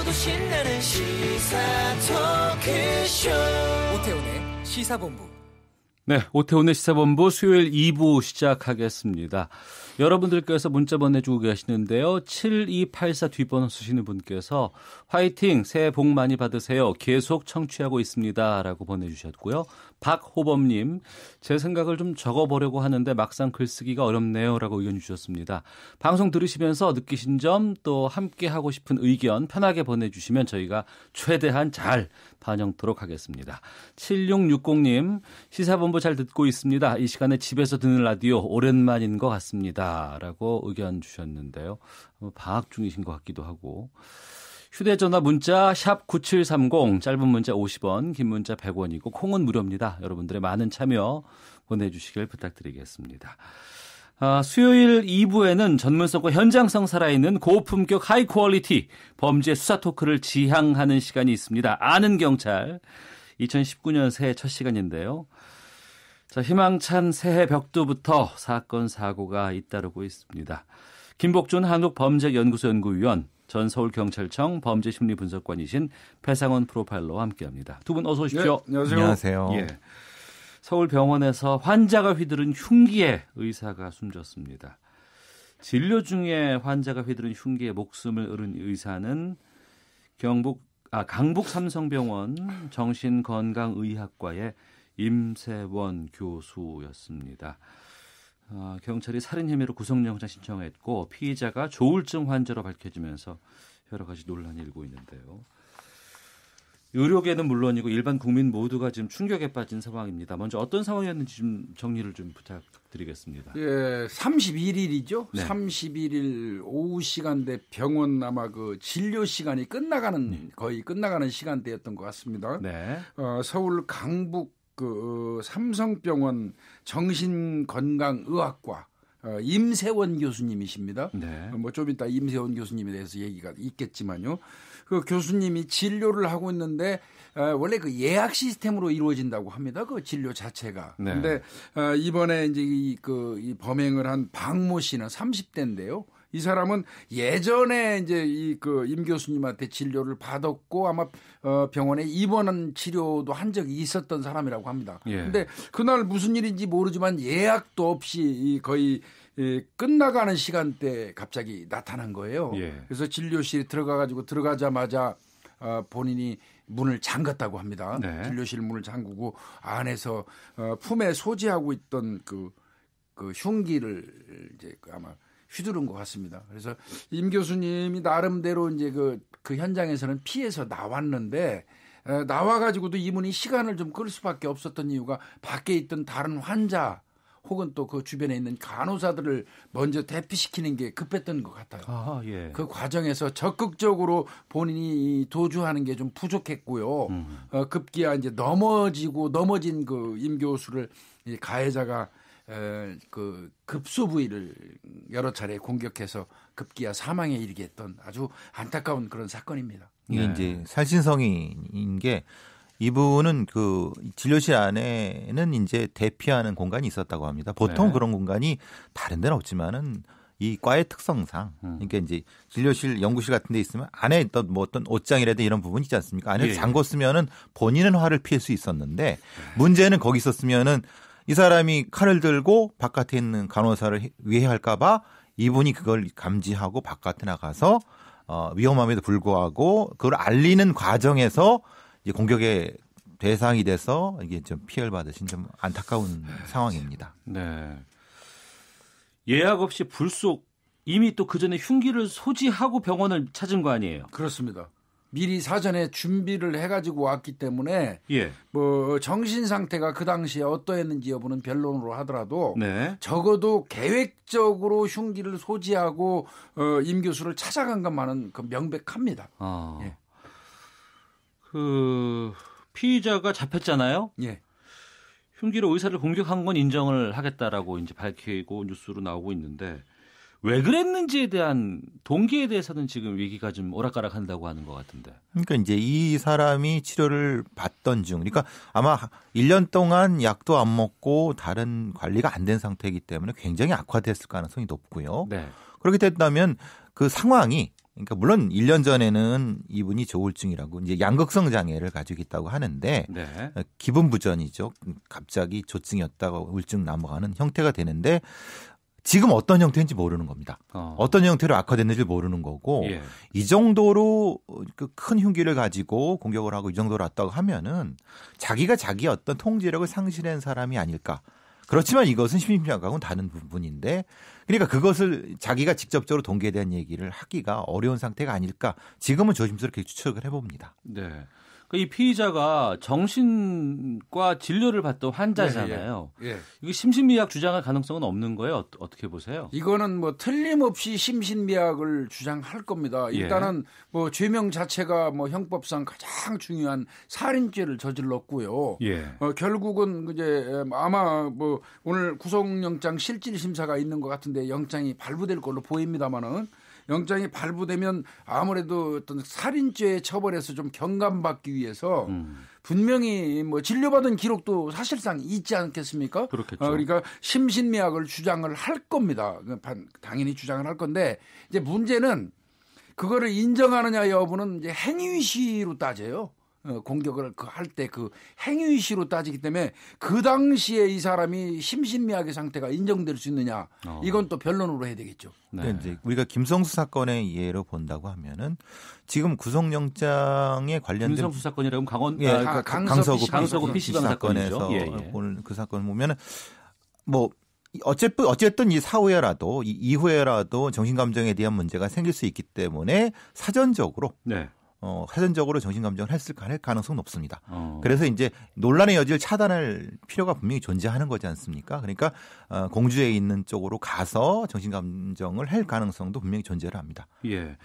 먹어도 신나는 시사 토크쇼 오태훈의 시사본부. 네, 오태훈의 시사본부 수요일 2부 시작하겠습니다. 여러분들께서 문자 보내주고 계시는데요. 7284 뒷번호 쓰시는 분께서 화이팅, 새해 복 많이 받으세요. 계속 청취하고 있습니다. 라고 보내주셨고요. 박호범님, 제 생각을 좀 적어보려고 하는데 막상 글쓰기가 어렵네요. 라고 의견 주셨습니다. 방송 들으시면서 느끼신 점 또 함께 하고 싶은 의견 편하게 보내주시면 저희가 최대한 잘 반영토록 하겠습니다. 7660님, 시사본부 잘 듣고 있습니다. 이 시간에 집에서 듣는 라디오 오랜만인 것 같습니다. 라고 의견 주셨는데요. 방학 중이신 것 같기도 하고. 휴대전화 문자 샵 9730, 짧은 문자 50원, 긴 문자 100원이고 콩은 무료입니다. 여러분들의 많은 참여 보내주시길 부탁드리겠습니다. 수요일 2부에는 전문성과 현장성 살아있는 고품격 하이 퀄리티 범죄 수사 토크를 지향하는 시간이 있습니다. 아는 경찰, 2019년 새해 첫 시간인데요. 자, 희망찬 새해 벽두부터 사건 사고가 잇따르고 있습니다. 김복준 한국범죄연구소 연구위원, 전 서울경찰청 범죄심리분석관이신 배상원 프로파일러와 함께합니다. 두 분 어서 오십시오. 네, 안녕하세요. 예. 서울병원에서 환자가 휘두른 흉기에 의사가 숨졌습니다. 진료 중에 환자가 휘두른 흉기에 목숨을 잃은 의사는 강북 삼성병원 정신건강의학과의 임세원 교수였습니다. 경찰이 살인 혐의로 구속영장 신청했고 피의자가 조울증 환자로 밝혀지면서 여러 가지 논란이 일고 있는데요. 의료계는 물론이고 일반 국민 모두가 지금 충격에 빠진 상황입니다. 먼저 어떤 상황이었는지 좀 정리를 좀 부탁드리겠습니다. 예, 31일이죠. 네. 31일 오후 시간대 병원 아마 그 진료 시간이 거의 끝나가는 시간대였던 것 같습니다. 네. 서울 강북 그 삼성병원 정신건강의학과 임세원 교수님이십니다. 네. 뭐 좀 이따 임세원 교수님에 대해서 얘기가 있겠지만요. 그 교수님이 진료를 하고 있는데 원래 그 예약 시스템으로 이루어진다고 합니다. 그 진료 자체가. 네. 근데 이번에 이제 이 범행을 한 박모 씨는 30대인데요. 이 사람은 예전에 이제 임 교수님한테 진료를 받았고 아마 병원에 입원한 치료도 한 적이 있었던 사람이라고 합니다. 그런데 예. 그날 무슨 일인지 모르지만 예약도 없이 거의 끝나가는 시간대 갑자기 나타난 거예요. 예. 그래서 진료실에 들어가자마자 본인이 문을 잠갔다고 합니다. 네. 진료실 문을 잠그고 안에서 품에 소지하고 있던 그 흉기를 이제 아마 휘두른 것 같습니다. 그래서 임 교수님이 나름대로 이제 그 현장에서는 피해서 나왔는데 나와가지고도 이분이 시간을 좀 끌 수밖에 없었던 이유가 밖에 있던 다른 환자 혹은 또 그 주변에 있는 간호사들을 먼저 대피시키는 게 급했던 것 같아요. 아, 예. 그 과정에서 적극적으로 본인이 도주하는 게 좀 부족했고요. 급기야 이제 넘어진 그 임 교수를 이 가해자가 그 급소 부위를 여러 차례 공격해서 급기야 사망에 이르게 했던 아주 안타까운 그런 사건입니다. 이게 네. 이제 살신성인 게 이분은 그 진료실 안에는 이제 대피하는 공간이 있었다고 합니다. 보통 네. 그런 공간이 다른 데는 없지만은 이 과의 특성상 그러니까 이제 진료실 연구실 같은 데 있으면 안에 있던 뭐 어떤 옷장이라든 이런 부분이 있지 않습니까? 안에 예. 잠궜으면은 본인은 화를 피할 수 있었는데 문제는 거기 있었으면은 이 사람이 칼을 들고 바깥에 있는 간호사를 위해할까 봐 이분이 그걸 감지하고 바깥에 나가서 위험함에도 불구하고 그걸 알리는 과정에서 이제 공격의 대상이 돼서 이게 좀 피해를 받으신 좀 안타까운 상황입니다. 네. 예약 없이 불속 이미 또 그 전에 흉기를 소지하고 병원을 찾은 거 아니에요? 그렇습니다. 미리 사전에 준비를 해가지고 왔기 때문에 예. 뭐 정신 상태가 그 당시에 어떠했는지 여부는 변론으로 하더라도 네. 적어도 계획적으로 흉기를 소지하고 임 교수를 찾아간 것만은 그 명백합니다. 예. 그 피의자가 잡혔잖아요. 예. 흉기로 의사를 공격한 건 인정을 하겠다라고 이제 밝히고 뉴스로 나오고 있는데 왜 그랬는지에 대한 동기에 대해서는 지금 얘기가 좀 오락가락한다고 하는 것 같은데. 그러니까 이제 이 사람이 치료를 받던 중, 그러니까 아마 1년 동안 약도 안 먹고 다른 관리가 안 된 상태이기 때문에 굉장히 악화됐을 가능성이 높고요. 네. 그렇게 됐다면 그 상황이 그러니까 물론 1년 전에는 이분이 조울증이라고 이제 양극성 장애를 가지고 있다고 하는데 네. 기분 부전이죠. 갑자기 조증이었다가 우울증 넘어가는 형태가 되는데 지금 어떤 형태인지 모르는 겁니다. 어떤 형태로 악화됐는지 모르는 거고 예. 이 정도로 그 큰 흉기를 가지고 공격을 하고 이 정도로 왔다고 하면은 자기가 자기의 어떤 통제력을 상실한 사람이 아닐까. 그렇지만 이것은 심리학하고는 다른 부분인데 그러니까 그것을 자기가 직접적으로 동기에 대한 얘기를 하기가 어려운 상태가 아닐까. 지금은 조심스럽게 추측을 해봅니다. 네. 이 피의자가 정신과 진료를 받던 환자잖아요. 예. 이거 심신미약 주장할 가능성은 없는 거예요? 어떻게 보세요? 이거는 뭐 틀림없이 심신미약을 주장할 겁니다. 일단은 뭐 죄명 자체가 뭐 형법상 가장 중요한 살인죄를 저질렀고요. 예. 결국은 이제 아마 뭐 오늘 구속영장 실질 심사가 있는 것 같은데 영장이 발부될 걸로 보입니다만은. 영장이 발부되면 아무래도 어떤 살인죄 처벌에서 좀 경감받기 위해서 분명히 뭐 진료받은 기록도 사실상 있지 않겠습니까? 그렇겠죠. 그러니까 심신미약을 주장을 할 겁니다. 당연히 주장을 할 건데 이제 문제는 그거를 인정하느냐 여부는 이제 행위시로 따져요. 공격을 할 때 그 행위시로 따지기 때문에 그 당시에 이 사람이 심신미약의 상태가 인정될 수 있느냐 이건 또 변론으로 해야 되겠죠. 네. 이제 우리가 김성수 사건의 예로 본다고 하면은 지금 구속영장에 관련된 김성수 사건이라면 강원 강서구 PC방 사건에서 예. 오늘 그 사건 보면은 뭐 어쨌든 이 사후에라도 이후에라도 정신감정에 대한 문제가 생길 수 있기 때문에 사전적으로 정신감정을 할 가능성은 높습니다. 그래서 이제 논란의 여지를 차단할 필요가 분명히 존재하는 거지 않습니까? 그러니까 공주에 있는 쪽으로 가서 정신감정을 할 가능성도 분명히 존재를 합니다. 예.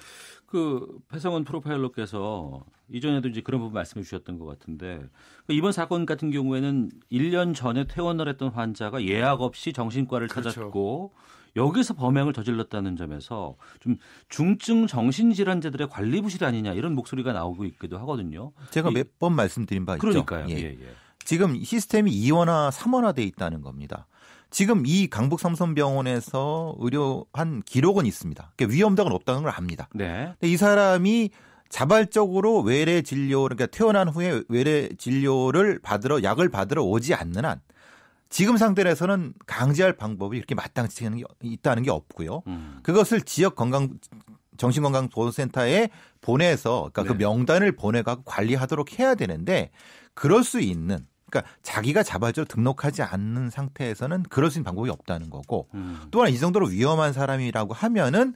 그 배성원 프로파일러께서 이전에도 이제 그런 부분 말씀해 주셨던 것 같은데 이번 사건 같은 경우에는 1년 전에 퇴원을 했던 환자가 예약 없이 정신과를 찾았고 여기서 범행을 저질렀다는 점에서 좀 중증 정신질환자들의 관리 부실 아니냐 이런 목소리가 나오고 있기도 하거든요. 제가 몇 번 말씀드린 바 있죠. 그러니까요. 예. 지금 시스템이 2원화, 3원화돼 있다는 겁니다. 지금 이 강북 삼성병원에서 의료한 기록은 있습니다. 그러니까 위험등은 없다는 걸 압니다. 네. 근데 이 사람이 자발적으로 외래 진료, 그러니까 퇴원한 후에 외래 진료를 약을 받으러 오지 않는 한 지금 상태에서는 강제할 방법이 이렇게 마땅치 있다는 게 없고요. 그것을 지역 정신건강보호센터에 보내서 그러니까 그 명단을 보내가고 관리하도록 해야 되는데 그럴 수 있는 그러니까 자기가 자발적으로 등록하지 않는 상태에서는 그럴 수 있는 방법이 없다는 거고 또한 이 정도로 위험한 사람이라고 하면은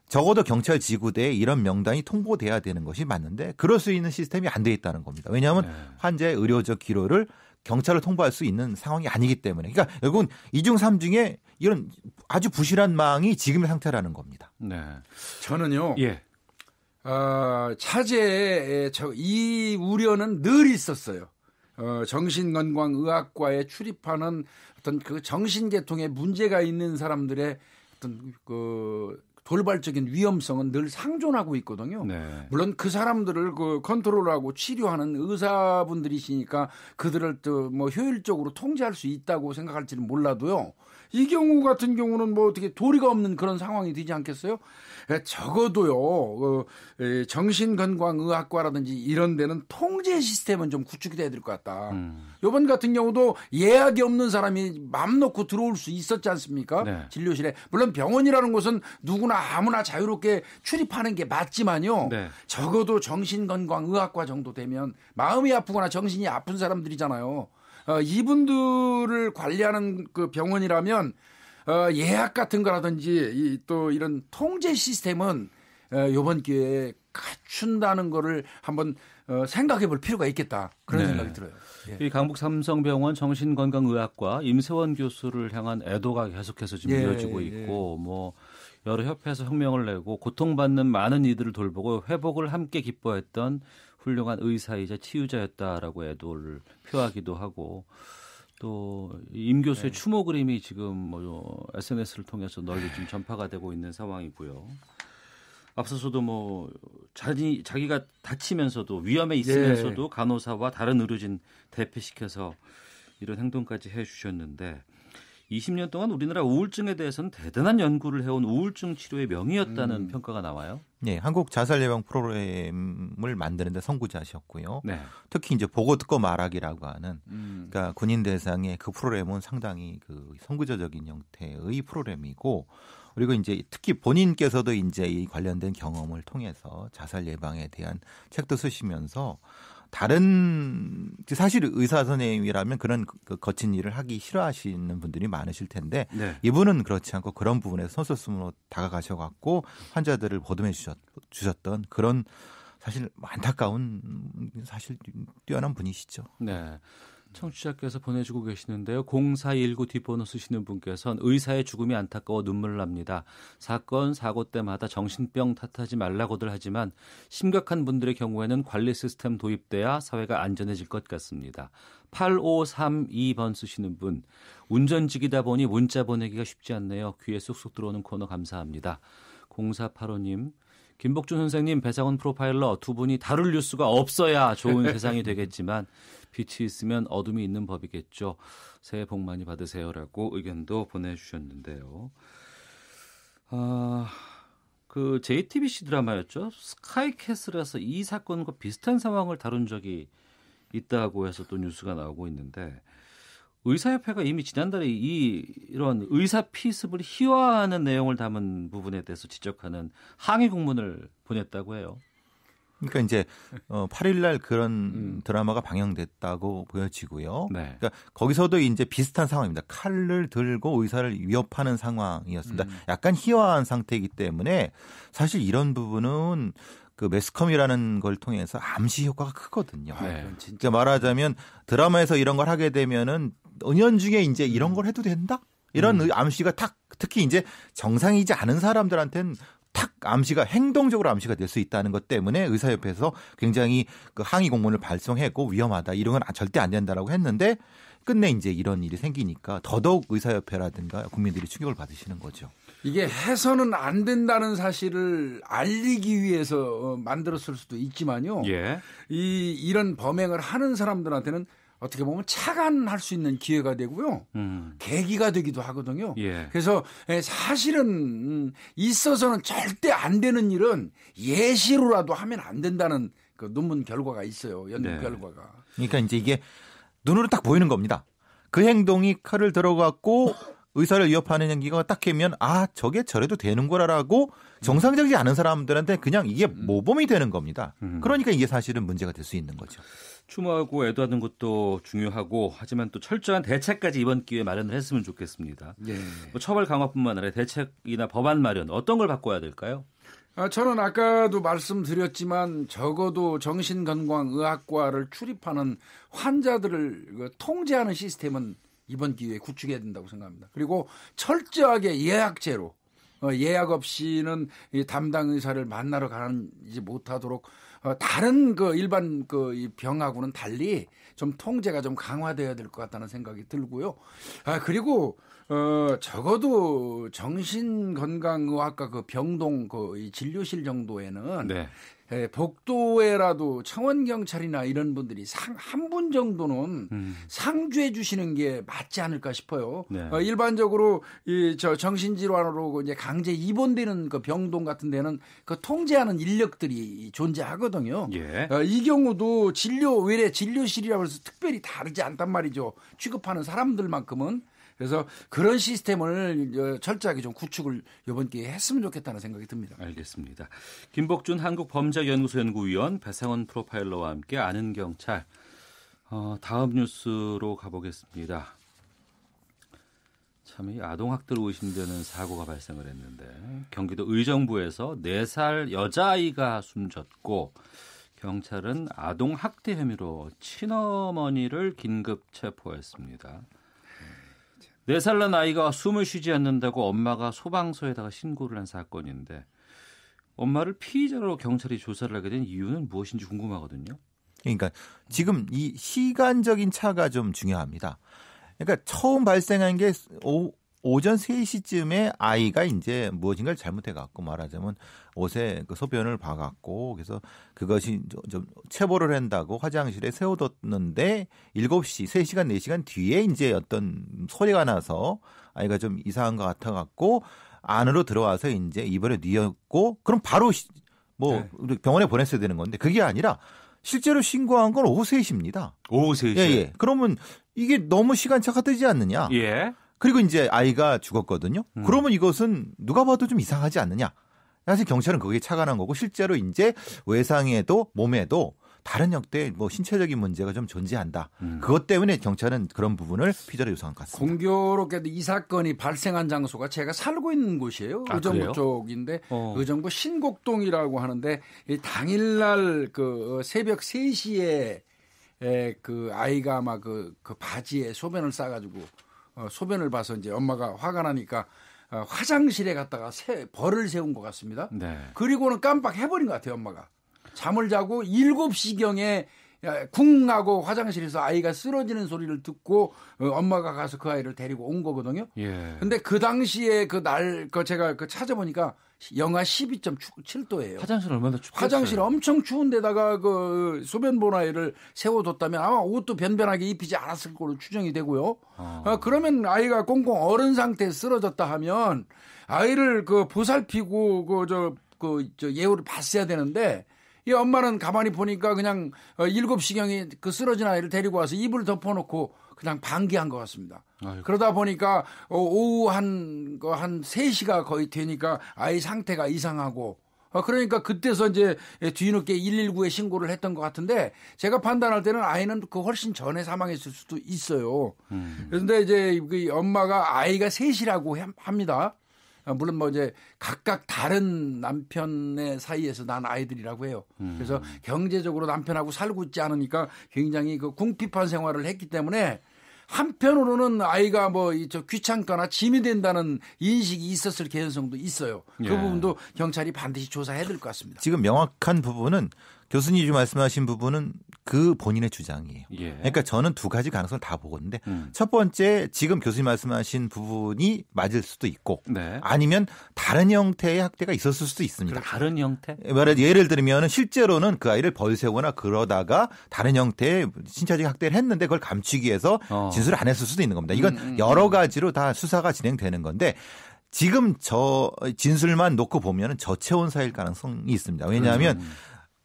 적어도 경찰 지구대에 이런 명단이 통보돼야 되는 것이 맞는데 그럴 수 있는 시스템이 안 돼 있다는 겁니다. 왜냐하면 환자의 의료적 기록을 경찰로 통보할 수 있는 상황이 아니기 때문에. 그러니까 결국은 2중 3중에 이런 아주 부실한 망이 지금의 상태라는 겁니다. 네. 저는요. 예. 차제에 이 우려는 늘 있었어요. 정신건강의학과에 출입하는 어떤 그 정신계통에 문제가 있는 사람들의 어떤 그 돌발적인 위험성은 늘 상존하고 있거든요. 네. 물론 그 사람들을 그 컨트롤하고 치료하는 의사분들이시니까 그들을 또 뭐 효율적으로 통제할 수 있다고 생각할지는 몰라도요. 이 경우 같은 경우는 뭐 어떻게 도리가 없는 그런 상황이 되지 않겠어요? 적어도요, 정신건강의학과라든지 이런 데는 통제 시스템은 좀 구축이 돼야 될 것 같다. 이번 같은 경우도 예약이 없는 사람이 맘 놓고 들어올 수 있었지 않습니까? 네. 진료실에. 물론 병원이라는 곳은 누구나 아무나 자유롭게 출입하는 게 맞지만요. 네. 적어도 정신건강의학과 정도 되면 마음이 아프거나 정신이 아픈 사람들이잖아요. 이분들을 관리하는 그 병원이라면 예약 같은 거라든지 또 이런 통제 시스템은 이번 기회에 갖춘다는 거를 한번 생각해 볼 필요가 있겠다. 그런 생각이 들어요. 예. 이 강북 삼성병원 정신건강의학과 임세원 교수를 향한 애도가 계속해서 지금 이어지고 있고 뭐 여러 협회에서 성명을 내고 고통받는 많은 이들을 돌보고 회복을 함께 기뻐했던 훌륭한 의사이자 치유자였다라고 애도를 표하기도 하고 또 임 교수의 추모 그림이 지금 뭐 SNS를 통해서 널리 좀 전파가 되고 있는 상황이고요. 앞서서도 뭐 자기가 다치면서도 위험에 있으면서도 간호사와 다른 의료진 대피시켜서 이런 행동까지 해주셨는데 20년 동안 우리나라 우울증에 대해서는 대단한 연구를 해온 우울증 치료의 명의였다는 평가가 나와요. 네, 한국 자살 예방 프로그램을 만드는데 선구자셨고요. 네. 특히 이제 보고 듣고 말하기라고 하는 그러니까 군인 대상의 그 프로그램은 상당히 그 선구자적인 형태의 프로그램이고 그리고 이제 특히 본인께서도 이제 이 관련된 경험을 통해서 자살 예방에 대한 책도 쓰시면서 다른 사실 의사 선생님이라면 그런 거친 일을 하기 싫어하시는 분들이 많으실 텐데 네. 이분은 그렇지 않고 그런 부분에서 선수스으로 다가가셔갖고 환자들을 보듬해 주셨던 그런 사실 안타까운 사실 뛰어난 분이시죠. 네. 청취자께서 보내주고 계시는데요. 0419 뒷번호 쓰시는 분께서는 의사의 죽음이 안타까워 눈물 납니다. 사건, 사고 때마다 정신병 탓하지 말라고들 하지만 심각한 분들의 경우에는 관리 시스템 도입돼야 사회가 안전해질 것 같습니다. 8532번 쓰시는 분. 운전직이다 보니 문자 보내기가 쉽지 않네요. 귀에 쏙쏙 들어오는 코너 감사합니다. 0485님. 김복준 선생님, 배상훈 프로파일러 두 분이 다룰 뉴스가 없어야 좋은 세상이 되겠지만 빛이 있으면 어둠이 있는 법이겠죠. 새해 복 많이 받으세요라고 의견도 보내주셨는데요. 그 JTBC 드라마였죠. 스카이캐슬에서 이 사건과 비슷한 상황을 다룬 적이 있다고 해서 또 뉴스가 나오고 있는데 의사협회가 이미 지난달에 이런 의사 피습을 희화화하는 내용을 담은 부분에 대해서 지적하는 항의 공문을 보냈다고 해요. 그러니까 이제 8일날 그런 드라마가 방영됐다고 보여지고요. 네. 그러니까 거기서도 이제 비슷한 상황입니다. 칼을 들고 의사를 위협하는 상황이었습니다. 약간 희화한 상태이기 때문에 사실 이런 부분은 그 매스컴이라는 걸 통해서 암시 효과가 크거든요. 네. 그러니까 말하자면 드라마에서 이런 걸 하게 되면은 은연중에 이제 이런 걸 해도 된다? 이런 암시가 특히 이제 정상이지 않은 사람들한테는 탁 암시가 행동적으로 암시가 될 수 있다는 것 때문에 의사협회에서 굉장히 그 항의 공문을 발송했고 위험하다 이런 건 절대 안 된다라고 했는데 끝내 이제 이런 일이 생기니까 더더욱 의사협회라든가 국민들이 충격을 받으시는 거죠. 이게 해서는 안 된다는 사실을 알리기 위해서 만들었을 수도 있지만요. 예. 이런 범행을 하는 사람들한테는 어떻게 보면 착안할 수 있는 기회가 되고요. 계기가 되기도 하거든요. 예. 그래서 사실은 있어서는 절대 안 되는 일은 예시로라도 하면 안 된다는 그 논문 결과가 있어요. 연구 네. 결과가. 그러니까 이제 이게 눈으로 딱 보이는 겁니다. 그 행동이 칼을 들어갖고 의사를 위협하는 행위가 딱 하면 저게 저래도 되는 거라고 정상적이지 않은 사람들한테 그냥 이게 모범이 되는 겁니다. 그러니까 이게 사실은 문제가 될 수 있는 거죠. 추모하고 애도하는 것도 중요하고 하지만 또 철저한 대책까지 이번 기회에 마련을 했으면 좋겠습니다. 예. 뭐 처벌 강화뿐만 아니라 대책이나 법안 마련 어떤 걸 바꿔야 될까요? 저는 아까도 말씀드렸지만 적어도 정신건강의학과를 출입하는 환자들을 통제하는 시스템은 이번 기회에 구축해야 된다고 생각합니다. 그리고 철저하게 예약제로 예약 없이는 담당 의사를 만나러 가지 못하도록 다른 그 일반 그 병하고는 달리 좀 통제가 좀 강화되어야 될 것 같다는 생각이 들고요. 그리고 적어도 정신건강의학과 그 병동 그 진료실 정도에는 네. 복도에라도 청원경찰이나 이런 분들이 한 분 정도는 상주해 주시는 게 맞지 않을까 싶어요. 네. 일반적으로 저 정신질환으로 이제 강제 입원되는 그 병동 같은 데는 그 통제하는 인력들이 존재하거든요. 예. 이 경우도 외래 진료실이라고 해서 특별히 다르지 않단 말이죠. 취급하는 사람들만큼은. 그래서 그런 시스템을 철저하게 좀 구축을 이번 기회에 했으면 좋겠다는 생각이 듭니다. 알겠습니다. 김복준 한국범죄연구소 연구위원, 배상훈 프로파일러와 함께 아는 경찰. 다음 뉴스로 가보겠습니다. 참 이 아동학대로 의심되는 사고가 발생을 했는데 경기도 의정부에서 4살 여자아이가 숨졌고 경찰은 아동학대 혐의로 친어머니를 긴급 체포했습니다. 4살 난 아이가 숨을 쉬지 않는다고 엄마가 소방서에다가 신고를 한 사건인데 엄마를 피의자로 경찰이 조사를 하게 된 이유는 무엇인지 궁금하거든요. 그러니까 지금 이 시간적인 차가 좀 중요합니다. 그러니까 처음 발생한 게 오전 3시쯤에 아이가 이제 무엇인가를 잘못해갖고 말하자면 옷에 그 소변을 봐갖고 그래서 그것이 좀 체보를 한다고 화장실에 세워뒀는데 7시, 3시간, 4시간 뒤에 이제 어떤 소리가 나서 아이가 좀 이상한 것 같아갖고 안으로 들어와서 이제 입원에 뉘었고 그럼 바로 뭐 네. 병원에 보냈어야 되는 건데 그게 아니라 실제로 신고한 건 오후 3시입니다. 오후 3시. 예. 그러면 이게 너무 시간차가 뜨지 않느냐. 예. 그리고 이제 아이가 죽었거든요. 그러면 이것은 누가 봐도 좀 이상하지 않느냐. 사실 경찰은 거기에 착안한 거고 실제로 이제 외상에도 몸에도 다른 형태의 뭐 신체적인 문제가 좀 존재한다. 그것 때문에 경찰은 그런 부분을 피의자로 요청한 것 같습니다. 공교롭게도 이 사건이 발생한 장소가 제가 살고 있는 곳이에요. 의정부 그래요? 쪽인데 의정부 신곡동이라고 하는데 이 당일날 그 새벽 3시에 그 아이가 아마 그 바지에 소변을 싸가지고 소변을 봐서 이제 엄마가 화가 나니까 화장실에 갔다가 벌을 세운 것 같습니다. 네. 그리고는 깜빡해버린 것 같아요, 엄마가. 잠을 자고 7시경에 쿵 하고 화장실에서 아이가 쓰러지는 소리를 듣고 엄마가 가서 그 아이를 데리고 온 거거든요. 예. 근데 그 당시에 제가 찾아보니까 영하 12.7도예요. 화장실 얼마나 춥겠어요? 화장실 엄청 추운데다가 그 소변 본 아이를 세워뒀다면 아마 옷도 변변하게 입히지 않았을 걸로 추정이 되고요. 그러면 아이가 꽁꽁 얼은 상태에 쓰러졌다 하면 아이를 그 보살피고 저 예우를 봤어야 되는데 이 엄마는 가만히 보니까 그냥 7시경에 그 쓰러진 아이를 데리고 와서 이불을 덮어놓고 그냥 방기한 것 같습니다. 아이고. 그러다 보니까 오후 한 3시가 거의 되니까 아이 상태가 이상하고 그러니까 그때서 이제 뒤늦게 119에 신고를 했던 것 같은데 제가 판단할 때는 아이는 그 훨씬 전에 사망했을 수도 있어요. 그런데 이제 그 엄마가 아이가 셋이라고 합니다. 물론 뭐 이제 각각 다른 남편의 사이에서 난 아이들이라고 해요. 그래서 경제적으로 남편하고 살고 있지 않으니까 굉장히 그 궁핍한 생활을 했기 때문에 한편으로는 아이가 뭐 귀찮거나 짐이 된다는 인식이 있었을 개연성도 있어요. 그 부분도 경찰이 반드시 조사해야 될 것 같습니다. 지금 명확한 부분은 교수님이 말씀하신 부분은 그 본인의 주장이에요. 예. 그러니까 저는 두 가지 가능성을 다 보거든요. 첫 번째 지금 교수님 말씀하신 부분이 맞을 수도 있고 네. 아니면 다른 형태의 학대가 있었을 수도 있습니다. 다른 형태? 예를 들면 실제로는 그 아이를 벌세거나 그러다가 다른 형태의 신체적 학대를 했는데 그걸 감추기 위해서 진술을 안 했을 수도 있는 겁니다. 이건 여러 가지로 다 수사가 진행되는 건데 지금 저 진술만 놓고 보면 저체온사일 가능성이 있습니다. 왜냐하면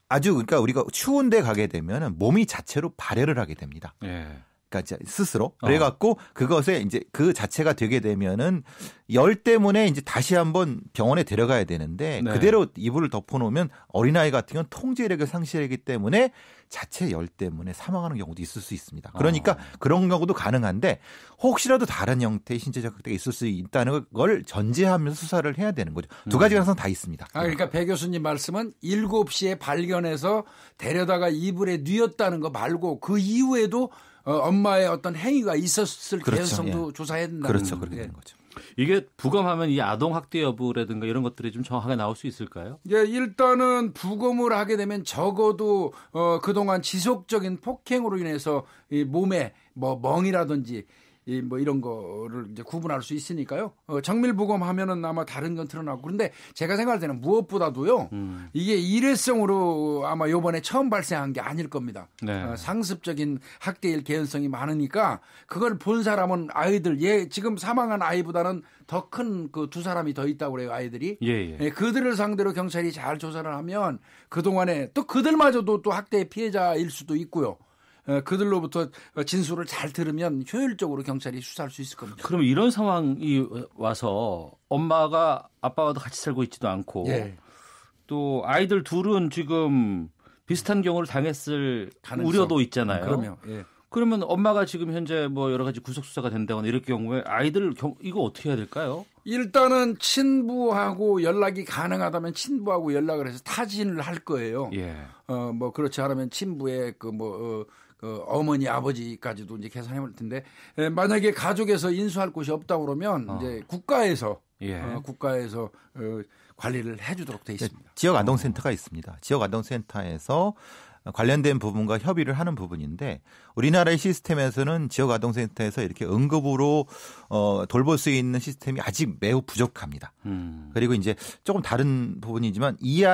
그러니까 우리가 추운 데 가게 되면 몸이 자체로 발열을 하게 됩니다. 예. 그러니까 스스로. 그래갖고 그것에 이제 그 자체가 되게 되면은 열 때문에 이제 다시 한번 병원에 데려가야 되는데 네. 그대로 이불을 덮어놓으면 어린아이 같은 경우는 통제력을 상실하기 때문에 자체 열 때문에 사망하는 경우도 있을 수 있습니다. 그러니까 그런 경우도 가능한데 혹시라도 다른 형태의 신체적 학대가 있을 수 있다는 걸 전제하면서 수사를 해야 되는 거죠. 두 가지 가능성 다 있습니다. 그러니까 배 교수님 말씀은 7시에 발견해서 데려다가 이불에 뉘었다는 거 말고 그 이후에도 엄마의 어떤 행위가 있었을 개연성도 조사해야 된다는 그렇죠. 그렇게 되는 거죠. 이게 부검하면 이 아동 학대 여부라든가 이런 것들이 좀 정확하게 나올 수 있을까요? 예, 일단은 부검을 하게 되면 적어도 그동안 지속적인 폭행으로 인해서 이 몸에 뭐 멍이라든지 뭐 이런 거를 이제 구분할 수 있으니까요. 정밀 부검하면은 아마 다른 건 드러나고 그런데 제가 생각할 때는 무엇보다도요. 이게 일회성으로 아마 요번에 처음 발생한 게 아닐 겁니다. 네. 상습적인 학대일 개연성이 많으니까 그걸 본 사람은 아이들 지금 사망한 아이보다는 더 큰 그 두 사람이 더 있다고 그래요. 아이들이. 예. 그들을 상대로 경찰이 잘 조사를 하면 그동안에 또 그들마저도 또 학대의 피해자일 수도 있고요. 그들로부터 진술을 잘 들으면 효율적으로 경찰이 수사할 수 있을 겁니다. 그럼 이런 상황이 와서 엄마가 아빠와도 같이 살고 있지도 않고 또 아이들 둘은 지금 비슷한 경우를 당했을 우려도 있잖아요. 그럼요. 그러면 엄마가 지금 현재 뭐 여러 가지 구속 수사가 된다거나 이럴 경우에 아이들 이거 어떻게 해야 될까요? 일단은 친부하고 연락이 가능하다면 친부하고 연락을 해서 타진을 할 거예요. 뭐 그렇지 않으면 친부의 어머니 아버지까지도 이제 계산해 볼 텐데 만약에 가족에서 인수할 곳이 없다 그러면 이제 국가에서 관리를 해주도록 돼 있습니다. 지역 아동센터가 있습니다. 지역 아동센터에서 관련된 부분과 협의를 하는 부분인데 우리나라의 시스템에서는 지역아동센터에서 이렇게 응급으로 돌볼 수 있는 시스템이 아직 매우 부족합니다. 그리고 이제 조금 다른 부분이지만 이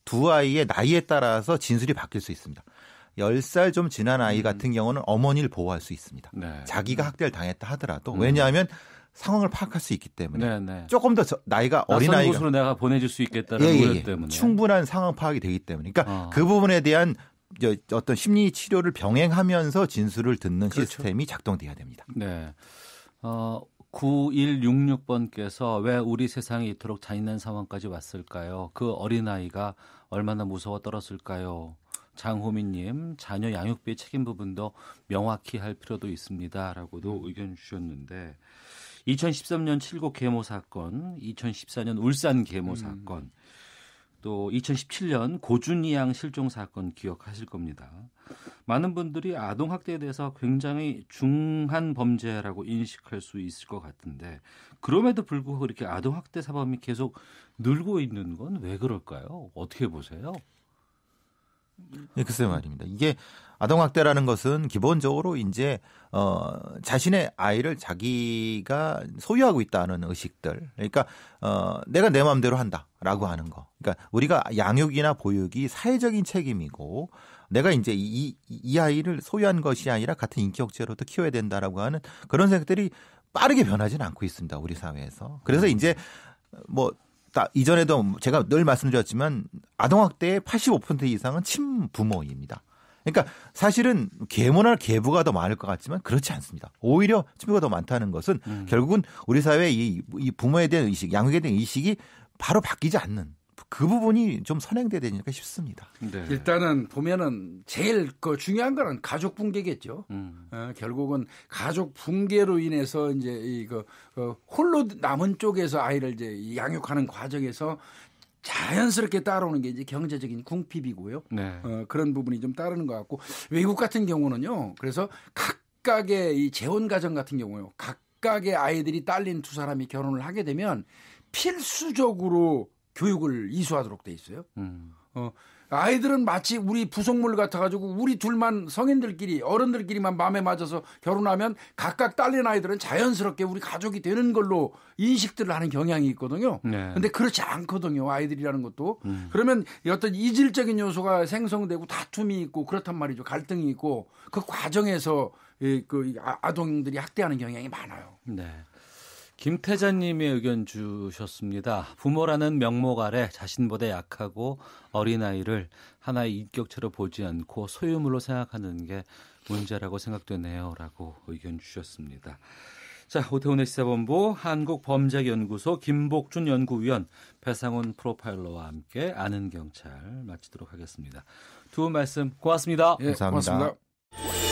두 아이의 나이에 따라서 진술이 바뀔 수 있습니다. 10살 좀 지난 아이 같은 경우는 어머니를 보호할 수 있습니다. 네. 자기가 학대를 당했다 하더라도 왜냐하면 상황을 파악할 수 있기 때문에 네. 조금 더 나이가 어린 낯선 아이가 곳으로 내가 보내줄 수 있겠다는 우려 때문에 충분한 상황 파악이 되기 때문에 그러니까 그 부분에 대한 어떤 심리 치료를 병행하면서 진술을 듣는 그렇죠. 시스템이 작동돼야 됩니다. 네. 9166번께서 왜 우리 세상이 이토록 잔인한 상황까지 왔을까요? 그 어린아이가 얼마나 무서워 떨었을까요? 장호민님, 자녀 양육비의 책임 부분도 명확히 할 필요도 있습니다라고도 의견 주셨는데 2013년 칠곡 계모 사건, 2014년 울산 계모 사건, 또 2017년 고준희 양 실종 사건 기억하실 겁니다. 많은 분들이 아동학대에 대해서 굉장히 중한 범죄라고 인식할 수 있을 것 같은데 그럼에도 불구하고 이렇게 아동학대 사범이 계속 늘고 있는 건 왜 그럴까요? 어떻게 보세요? 네, 글쎄 말입니다. 이게 아동학대라는 것은 기본적으로 이제 자신의 아이를 자기가 소유하고 있다는 의식들. 그러니까 내가 내 마음대로 한다라고 하는 거. 그러니까 우리가 양육이나 보육이 사회적인 책임이고 내가 이제 이 아이를 소유한 것이 아니라 같은 인격체로도 키워야 된다라고 하는 그런 생각들이 빠르게 변하지는 않고 있습니다. 우리 사회에서. 그래서 이제 이전에도 제가 늘 말씀드렸지만 아동학대의 85% 이상은 친부모입니다. 그러니까 사실은 계모나 계부가 더 많을 것 같지만 그렇지 않습니다. 오히려 친부가 더 많다는 것은 결국은 우리 사회의 이 부모에 대한 의식, 양육에 대한 의식이 바로 바뀌지 않는 그 부분이 좀 선행돼야 되니까 싶습니다. 네. 일단은 보면은 제일 중요한 거는 가족 붕괴겠죠. 결국은 가족 붕괴로 인해서 이제 홀로 남은 쪽에서 아이를 이제 양육하는 과정에서 자연스럽게 따라오는 게 이제 경제적인 궁핍이고요. 네. 그런 부분이 좀 따르는 것 같고 외국 같은 경우는요. 그래서 각각의 이 재혼 가정 같은 경우요. 각각의 아이들이 딸린 두 사람이 결혼을 하게 되면 필수적으로 교육을 이수하도록 돼 있어요. 아이들은 마치 우리 부속물 같아가지고 우리 둘만 성인들끼리 어른들끼리만 마음에 맞아서 결혼하면 각각 딸린 아이들은 자연스럽게 우리 가족이 되는 걸로 인식들을 하는 경향이 있거든요. 그런데 네. 그렇지 않거든요. 아이들이라는 것도. 그러면 어떤 이질적인 요소가 생성되고 다툼이 있고 그렇단 말이죠. 갈등이 있고 그 과정에서 아동들이 학대하는 경향이 많아요. 네. 김태자님의 의견 주셨습니다. 부모라는 명목 아래 자신보다 약하고 어린아이를 하나의 인격체로 보지 않고 소유물로 생각하는 게 문제라고 생각되네요. 라고 의견 주셨습니다. 자, 오태훈의 시사본부 한국범죄연구소 김복준 연구위원 배상훈 프로파일러와 함께 아는 경찰 마치도록 하겠습니다. 두 분 말씀 고맙습니다. 예, 감사합니다. 고맙습니다.